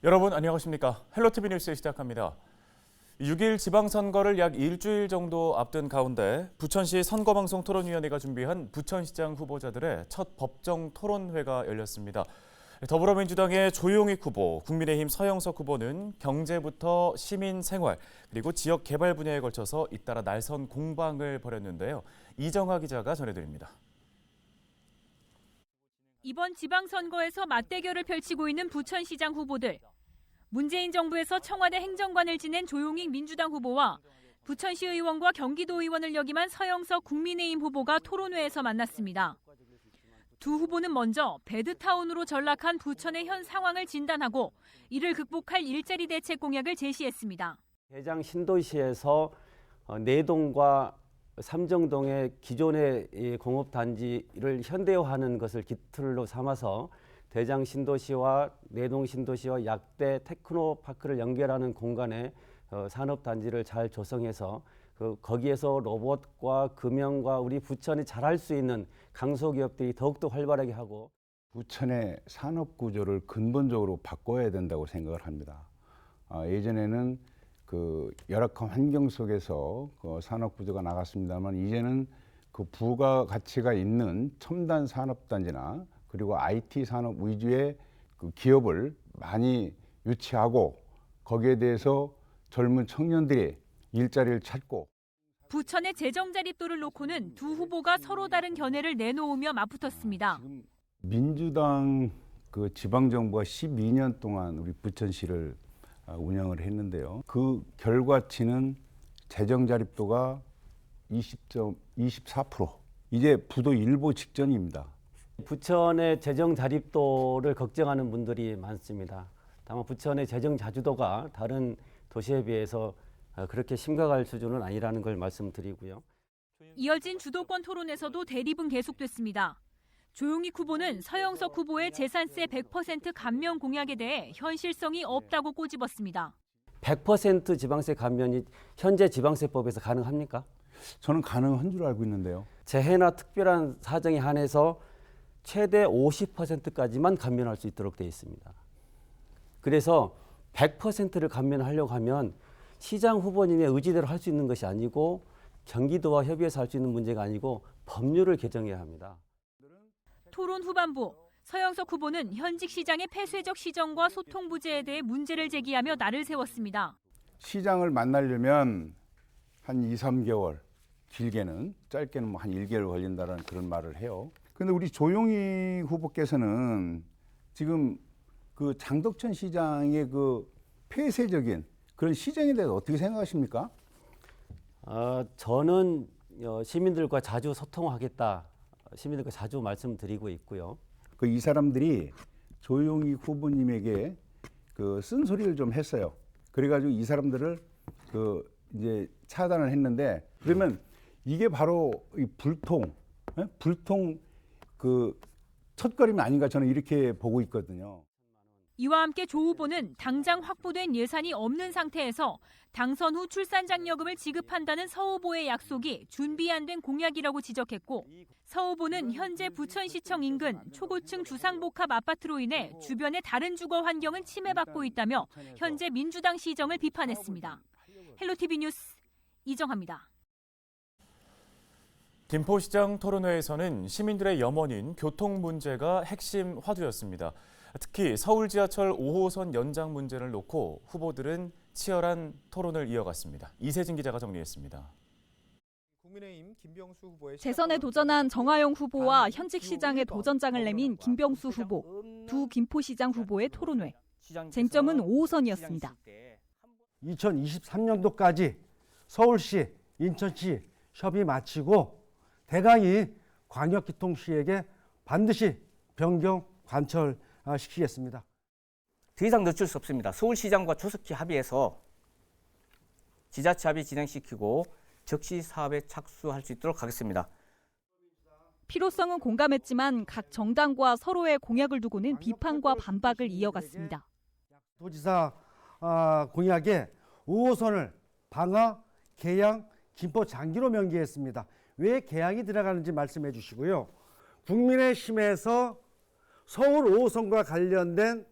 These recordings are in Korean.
여러분 안녕하십니까? 헬로티비 뉴스 시작합니다. 6일 지방선거를 약 일주일 정도 앞둔 가운데 부천시 선거방송토론위원회가 준비한 부천시장 후보자들의 첫 법정 토론회가 열렸습니다. 더불어민주당의 조용익 후보, 국민의힘 서영석 후보는 경제부터 시민생활 그리고 지역 개발 분야에 걸쳐서 잇따라 날선 공방을 벌였는데요. 이정하 기자가 전해드립니다. 이번 지방선거에서 맞대결을 펼치고 있는 부천시장 후보들. 문재인 정부에서 청와대 행정관을 지낸 조용익 민주당 후보와 부천시 의원과 경기도 의원을 역임한 서영석 국민의힘 후보가 토론회에서 만났습니다. 두 후보는 먼저 배드타운으로 전락한 부천의 현 상황을 진단하고 이를 극복할 일자리 대책 공약을 제시했습니다. 대장 신도시에서 내동과 삼정동의 기존의 공업단지를 현대화하는 것을 기틀로 삼아서 대장 신도시와 내동 신도시와 약대 테크노파크를 연결하는 공간에 산업단지를 잘 조성해서 거기에서 로봇과 금형과 우리 부천이 잘할 수 있는 강소기업들이 더욱더 활발하게 하고 부천의 산업구조를 근본적으로 바꿔야 된다고 생각을 합니다. 예전에는 열악한 환경 속에서 산업구조가 나갔습니다만 이제는 부가가치가 있는 첨단 산업단지나 그리고 IT 산업 위주의 기업을 많이 유치하고 거기에 대해서 젊은 청년들이 일자리를 찾고 부천의 재정 자립도를 놓고는 두 후보가 서로 다른 견해를 내놓으며 맞붙었습니다. 민주당 지방정부가 12년 동안 우리 부천시를 운영을 했는데요. 그 결과치는 재정 자립도가 20.24%. 이제 부도 일보 직전입니다. 부천의 재정 자립도를 걱정하는 분들이 많습니다. 다만 부천의 재정 자주도가 다른 도시에 비해서 그렇게 심각할 수준은 아니라는 걸 말씀드리고요. 이어진 주도권 토론에서도 대립은 계속됐습니다. 조용익 후보는 서영석 후보의 재산세 100% 감면 공약에 대해 현실성이 없다고 꼬집었습니다. 100% 지방세 감면이 현재 지방세법에서 가능합니까? 저는 가능한 줄 알고 있는데요. 재해나 특별한 사정에 한해서 최대 50%까지만 감면할 수 있도록 되어 있습니다. 그래서 100%를 감면하려고 하면 시장 후보님의 의지대로 할 수 있는 것이 아니고 경기도와 협의해서 할 수 있는 문제가 아니고 법률을 개정해야 합니다. 토론 후반부, 서영석 후보는 현직 시장의 폐쇄적 시정과 소통 부재에 대해 문제를 제기하며 날을 세웠습니다. 시장을 만나려면 한 2, 3개월, 길게는 짧게는 한 1개월 걸린다는 그런 말을 해요. 그런데 우리 조용익 후보께서는 지금 장덕천 시장의 폐쇄적인 그런 시정에 대해서 어떻게 생각하십니까? 저는 시민들과 자주 소통하겠다. 시민들과 자주 말씀드리고 있고요. 이 사람들이 조용익 후보님에게 쓴소리를 좀 했어요. 그래가지고 이 사람들을 이제 차단을 했는데 그러면 이게 바로 이 불통 첫걸음이 아닌가 저는 이렇게 보고 있거든요. 이와 함께 조 후보는 당장 확보된 예산이 없는 상태에서 당선 후 출산장려금을 지급한다는 서 후보의 약속이 준비 안 된 공약이라고 지적했고 서 후보는 현재 부천시청 인근 초고층 주상복합 아파트로 인해 주변의 다른 주거 환경은 침해받고 있다며 현재 민주당 시정을 비판했습니다. 헬로티비 뉴스 이정하입니다. 김포시장 토론회에서는 시민들의 염원인 교통 문제가 핵심 화두였습니다. 특히 서울 지하철 5호선 연장 문제를 놓고 후보들은 치열한 토론을 이어갔습니다. 이세진 기자가 정리했습니다. 재선에 도전한 정하영 후보와 현직 시장에 도전장을 내민 김병수 후보, 두 김포시장 후보의 토론회. 쟁점은 5호선이었습니다. 2023년도까지 서울시, 인천시 협의 마치고 대강이 광역교통시에게 반드시 변경 관철시키겠습니다. 더 이상 늦출 수 없습니다. 서울시장과 조속히 합의해서 지자체 합의 진행시키고 적시 사업에 착수할 수 있도록 하겠습니다. 필요성은 공감했지만 각 정당과 서로의 공약을 두고는 비판과 반박을 이어갔습니다. 도지사 공약에 5호선을 방화, 계양, 김포 장기로 명기했습니다. 왜 계양이 들어가는지 말씀해 주시고요. 국민의힘에서 서울 5호선과 관련된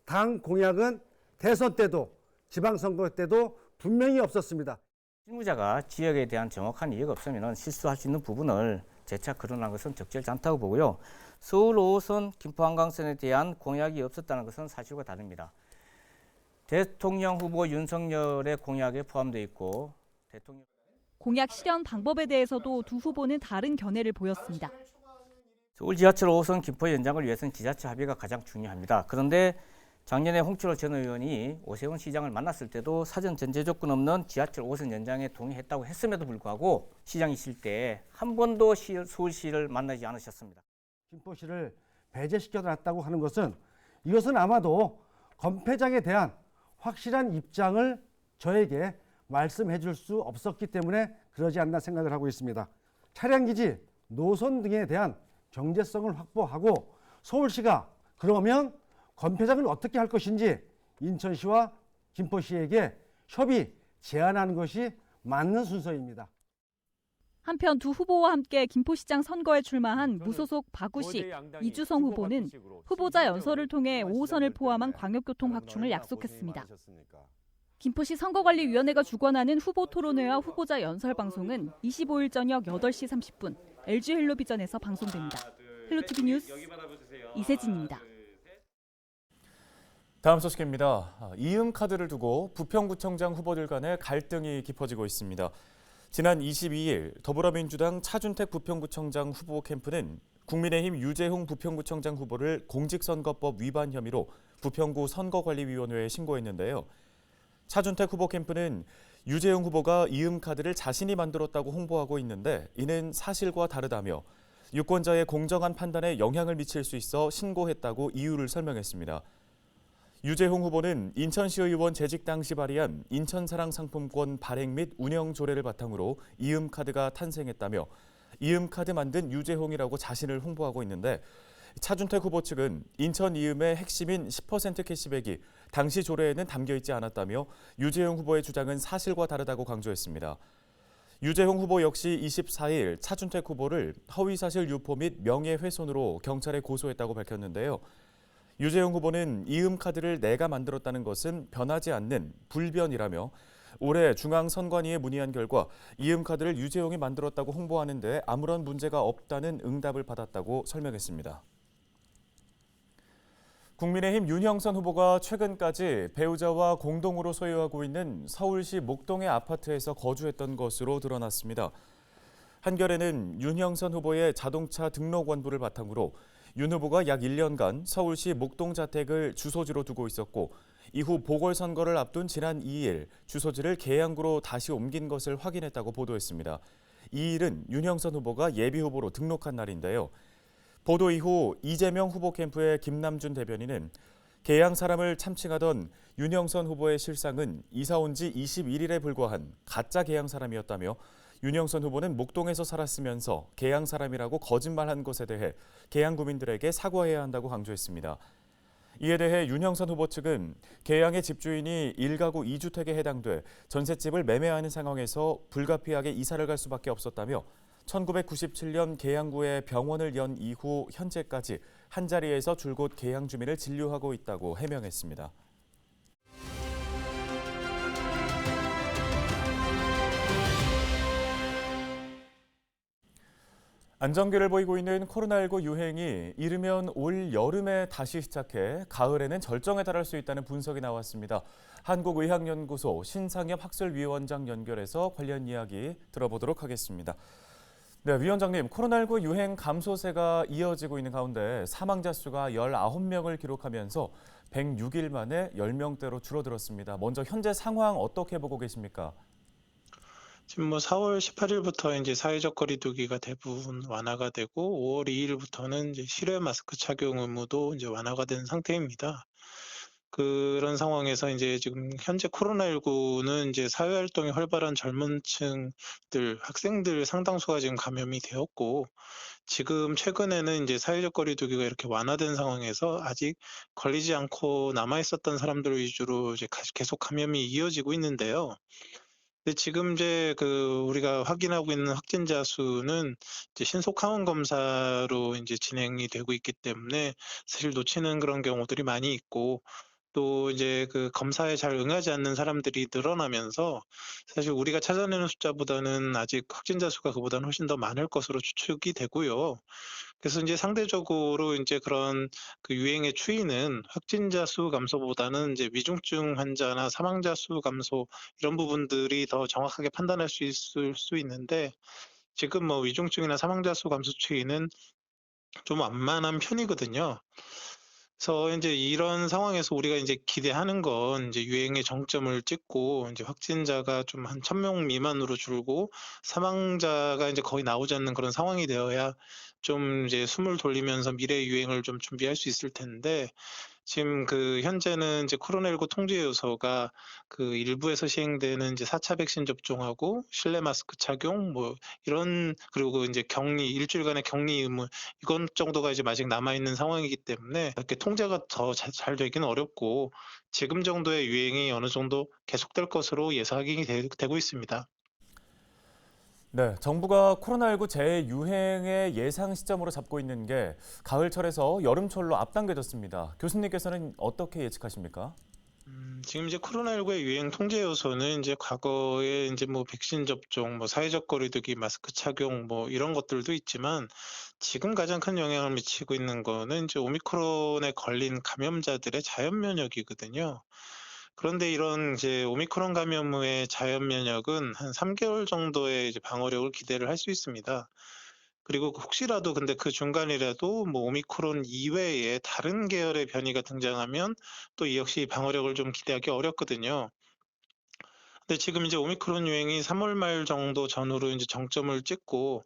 당 공약은 대선 때도 지방선거 때도 분명히 없었습니다. 실무자가 지역에 대한 정확한 이해가 없으면 실수할 수 있는 부분을 재차 거론한 것은 적절치 않다고 보고요. 서울 5호선 김포 한강선에 대한 공약이 없었다는 것은 사실과 다릅니다. 대통령 후보 윤석열의 공약에 포함되어 있고 대통령 공약 실현 방법에 대해서도 두 후보는 다른 견해를 보였습니다. 서울 지하철 5호선 김포 연장을 위해서는 지자체 합의가 가장 중요합니다. 그런데 작년에 홍철호 전 의원이 오세훈 시장을 만났을 때도 사전 전제 조건 없는 지하철 5호선 연장에 동의했다고 했음에도 불구하고 시장이실 때 한 번도 서울시를 만나지 않으셨습니다. 김포시를 배제시켜놨다고 하는 것은 이것은 아마도 검패장에 대한 확실한 입장을 저에게 말씀해 줄 수 없었기 때문에 그러지 않나 생각을 하고 있습니다. 차량기지, 노선 등에 대한 경제성을 확보하고 서울시가 그러면 검패장을 어떻게 할 것인지 인천시와 김포시에게 협의, 제안하는 것이 맞는 순서입니다. 한편 두 후보와 함께 김포시장 선거에 출마한 무소속 박우식, 이주성 후보는 후보자 연설을 통해 5호선을 포함한 광역교통 확충을 약속했습니다. 김포시 선거관리위원회가 주관하는 후보 토론회와 후보자 연설 방송은 25일 저녁 8시 30분 LG 헬로비전에서 방송됩니다. 헬로티비 뉴스 이세진입니다. 다음 소식입니다. 이음 카드를 두고 부평구청장 후보들 간의 갈등이 깊어지고 있습니다. 지난 22일 더불어민주당 차준택 부평구청장 후보 캠프는 국민의힘 유재홍 부평구청장 후보를 공직선거법 위반 혐의로 부평구 선거관리위원회에 신고했는데요. 차준택 후보 캠프는 유재홍 후보가 이음 카드를 자신이 만들었다고 홍보하고 있는데 이는 사실과 다르다며 유권자의 공정한 판단에 영향을 미칠 수 있어 신고했다고 이유를 설명했습니다. 유재홍 후보는 인천시 의원 재직 당시 발의한 인천사랑 상품권 발행 및 운영 조례를 바탕으로 이음 카드가 탄생했다며 이음 카드 만든 유재홍이라고 자신을 홍보하고 있는데 차준택 후보 측은 인천 이음의 핵심인 10% 캐시백이 당시 조례에는 담겨 있지 않았다며 유재홍 후보의 주장은 사실과 다르다고 강조했습니다. 유재홍 후보 역시 24일 차준택 후보를 허위사실 유포 및 명예훼손으로 경찰에 고소했다고 밝혔는데요. 유재홍 후보는 이음 카드를 내가 만들었다는 것은 변하지 않는 불변이라며 올해 중앙선관위에 문의한 결과 이음 카드를 유재홍이 만들었다고 홍보하는데 아무런 문제가 없다는 응답을 받았다고 설명했습니다. 국민의힘 윤형선 후보가 최근까지 배우자와 공동으로 소유하고 있는 서울시 목동의 아파트에서 거주했던 것으로 드러났습니다. 한겨레는 윤형선 후보의 자동차 등록 원부를 바탕으로 윤 후보가 약 1년간 서울시 목동 자택을 주소지로 두고 있었고 이후 보궐선거를 앞둔 지난 2일 주소지를 계양구로 다시 옮긴 것을 확인했다고 보도했습니다. 이 일은 윤형선 후보가 예비후보로 등록한 날인데요. 보도 이후 이재명 후보 캠프의 김남준 대변인은 계양 사람을 참칭하던 윤형선 후보의 실상은 이사 온 지 21일에 불과한 가짜 계양 사람이었다며 윤형선 후보는 목동에서 살았으면서 계양 사람이라고 거짓말한 것에 대해 계양 구민들에게 사과해야 한다고 강조했습니다. 이에 대해 윤형선 후보 측은 계양의 집주인이 1가구 2주택에 해당돼 전셋집을 매매하는 상황에서 불가피하게 이사를 갈 수밖에 없었다며 1997년 계양구에 병원을 연 이후 현재까지 한자리에서 줄곧 계양 주민을 진료하고 있다고 해명했습니다. 안정기를 보이고 있는 코로나19 유행이 이르면 올 여름에 다시 시작해 가을에는 절정에 달할 수 있다는 분석이 나왔습니다. 한국의학연구소 신상엽 학술위원장 연결해서 관련 이야기 들어보도록 하겠습니다. 네, 위원장님, 코로나19 유행 감소세가 이어지고 있는 가운데 사망자 수가 19명을 기록하면서 106일 만에 10명대로 줄어들었습니다. 먼저 현재 상황 어떻게 보고 계십니까? 지금 4월 18일부터 이제 사회적 거리두기가 대부분 완화가 되고 5월 2일부터는 이제 실외 마스크 착용 의무도 이제 완화가 된 상태입니다. 그런 상황에서 이제 지금 현재 코로나19는 이제 사회 활동이 활발한 젊은 층들, 학생들 상당수가 지금 감염이 되었고, 지금 최근에는 이제 사회적 거리두기가 이렇게 완화된 상황에서 아직 걸리지 않고 남아 있었던 사람들 위주로 이제 계속 감염이 이어지고 있는데요. 근데 지금 이제 우리가 확인하고 있는 확진자 수는 이제 신속 항원 검사로 이제 진행이 되고 있기 때문에 사실 놓치는 그런 경우들이 많이 있고, 또 이제 그 검사에 잘 응하지 않는 사람들이 늘어나면서 사실 우리가 찾아내는 숫자보다는 아직 확진자 수가 그보다는 훨씬 더 많을 것으로 추측이 되고요. 그래서 이제 상대적으로 이제 그런 그 유행의 추이는 확진자 수 감소보다는 이제 위중증 환자나 사망자 수 감소 이런 부분들이 더 정확하게 판단할 수 있을 수 있는데 지금 뭐 위중증이나 사망자 수 감소 추이는 좀 완만한 편이거든요. 그래서 이제 이런 상황에서 우리가 이제 기대하는 건 이제 유행의 정점을 찍고 이제 확진자가 좀 한 1,000명 미만으로 줄고 사망자가 이제 거의 나오지 않는 그런 상황이 되어야 좀 이제 숨을 돌리면서 미래 유행을 좀 준비할 수 있을 텐데 지금 그 현재는 이제 코로나19 통제 요소가 그 일부에서 시행되는 이제 4차 백신 접종하고 실내 마스크 착용 뭐 이런 그리고 이제 격리 일주일간의 격리 의무 이건 정도가 이제 아직 남아 있는 상황이기 때문에 이렇게 통제가 더 잘 되기는 어렵고 지금 정도의 유행이 어느 정도 계속될 것으로 예상이 되고 있습니다. 네, 정부가 코로나19 재유행의 예상 시점으로 잡고 있는 게 가을철에서 여름철로 앞당겨졌습니다. 교수님께서는 어떻게 예측하십니까? 지금 이제 코로나19의 유행 통제 요소는 이제 과거에 이제 뭐 백신 접종, 뭐 사회적 거리두기, 마스크 착용 뭐 이런 것들도 있지만 지금 가장 큰 영향을 미치고 있는 거는 이제 오미크론에 걸린 감염자들의 자연 면역이거든요. 그런데 이런 이제 오미크론 감염 후의 자연 면역은 한 3개월 정도의 이제 방어력을 기대를 할 수 있습니다. 그리고 혹시라도 근데 그 중간이라도 뭐 오미크론 이외에 다른 계열의 변이가 등장하면 또 이 역시 방어력을 좀 기대하기 어렵거든요. 근데 지금 이제 오미크론 유행이 3월 말 정도 전후로 이제 정점을 찍고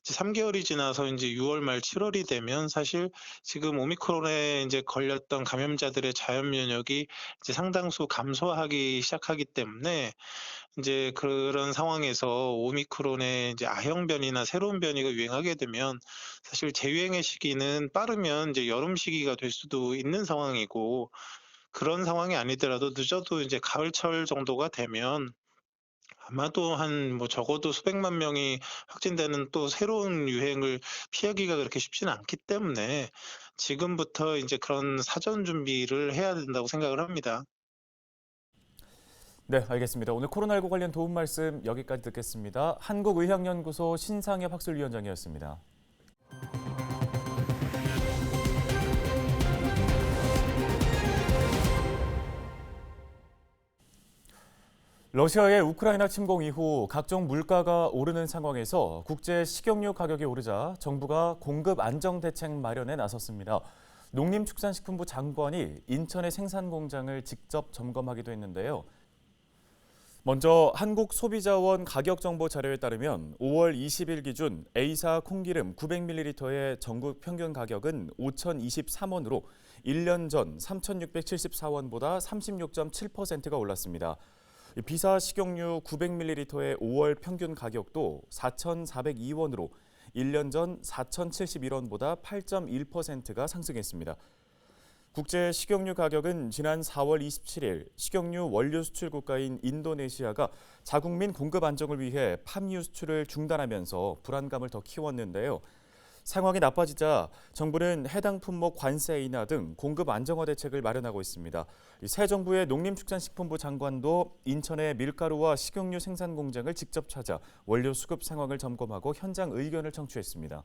이제 3개월이 지나서 이제 6월 말 7월이 되면 사실 지금 오미크론에 이제 걸렸던 감염자들의 자연 면역이 이제 상당수 감소하기 시작하기 때문에 이제 그런 상황에서 오미크론의 이제 아형 변이나 새로운 변이가 유행하게 되면 사실 재유행의 시기는 빠르면 이제 여름 시기가 될 수도 있는 상황이고 그런 상황이 아니더라도 늦어도 이제 가을철 정도가 되면 아마도 한 뭐 적어도 수백만 명이 확진되는 또 새로운 유행을 피하기가 그렇게 쉽지는 않기 때문에 지금부터 이제 그런 사전 준비를 해야 된다고 생각을 합니다. 네, 알겠습니다. 오늘 코로나19 관련 도움 말씀 여기까지 듣겠습니다. 한국의학연구소 신상엽 학술위원장이었습니다. 러시아의 우크라이나 침공 이후 각종 물가가 오르는 상황에서 국제 식용유 가격이 오르자 정부가 공급 안정 대책 마련에 나섰습니다. 농림축산식품부 장관이 인천의 생산 공장을 직접 점검하기도 했는데요. 먼저 한국소비자원 가격정보 자료에 따르면 5월 20일 기준 A사 콩기름 900ml의 전국 평균 가격은 5,023원으로 1년 전 3,674원보다 36.7%가 올랐습니다. 비사 식용유 900ml의 5월 평균 가격도 4,402원으로 1년 전 4,071원보다 8.1%가 상승했습니다. 국제 식용유 가격은 지난 4월 27일 식용유 원료 수출 국가인 인도네시아가 자국민 공급 안정을 위해 팜유 수출을 중단하면서 불안감을 더 키웠는데요. 상황이 나빠지자 정부는 해당 품목 관세 인하 등 공급 안정화 대책을 마련하고 있습니다. 새 정부의 농림축산식품부 장관도 인천의 밀가루와 식용유 생산 공장을 직접 찾아 원료 수급 상황을 점검하고 현장 의견을 청취했습니다.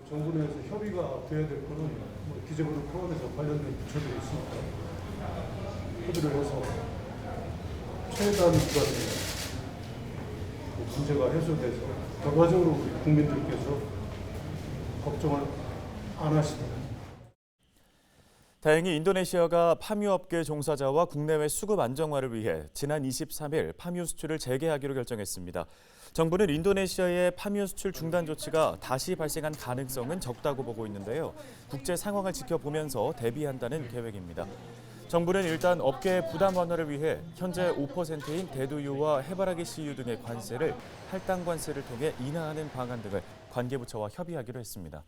정부 내에서 협의가 돼야 될 거는 뭐 기재부를 포함해서 관련된 부처들이 있으니까 협의를 해서 최단까지 문제가 해소돼서 결과적으로 우리 국민들께서 걱정을 안 하시도록. 다행히 인도네시아가 팜유업계 종사자와 국내외 수급 안정화를 위해 지난 23일 팜유 수출을 재개하기로 결정했습니다. 정부는 인도네시아의 팜유 수출 중단 조치가 다시 발생한 가능성은 적다고 보고 있는데요. 국제 상황을 지켜보면서 대비한다는 계획입니다. 정부는 일단 업계 부담 완화를 위해 현재 5%인 대두유와 해바라기 씨유 등의 관세를 할당 관세를 통해 인하하는 방안 등을 관계부처와 협의하기로 했습니다.